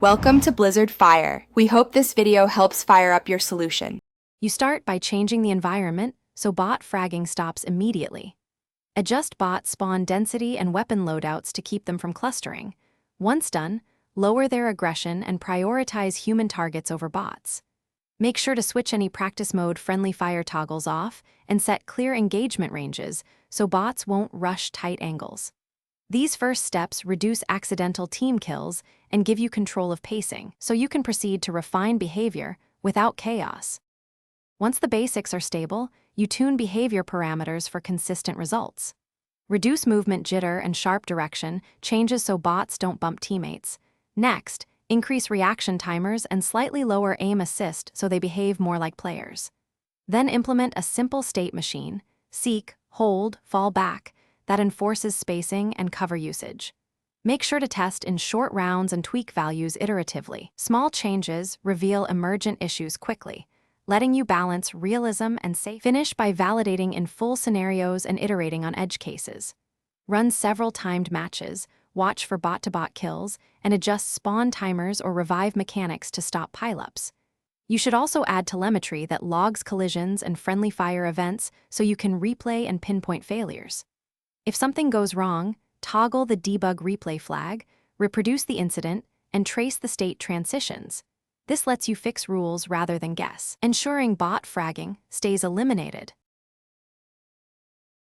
Welcome to Blizzard Fire. We hope this video helps fire up your solution. You start by changing the environment so bot fragging stops immediately. Adjust bot spawn density and weapon loadouts to keep them from clustering. Once done, lower their aggression and prioritize human targets over bots. Make sure to switch any practice mode friendly fire toggles off and set clear engagement ranges so bots won't rush tight angles. These first steps reduce accidental team kills and give you control of pacing, so you can proceed to refine behavior without chaos. Once the basics are stable, you tune behavior parameters for consistent results. Reduce movement jitter and sharp direction changes so bots don't bump teammates. Next, increase reaction timers and slightly lower aim assist so they behave more like players. Then implement a simple state machine, seek, hold, fall back, that enforces spacing and cover usage. Make sure to test in short rounds and tweak values iteratively. Small changes reveal emergent issues quickly, letting you balance realism and safety. Finish by validating in full scenarios and iterating on edge cases. Run several timed matches, watch for bot-to-bot kills, and adjust spawn timers or revive mechanics to stop pileups. You should also add telemetry that logs collisions and friendly fire events so you can replay and pinpoint failures. If something goes wrong, toggle the debug replay flag, reproduce the incident, and trace the state transitions. This lets you fix rules rather than guess, ensuring bot fragging stays eliminated.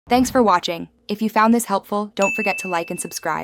Thanks for watching. If you found this helpful, don't forget to like and subscribe.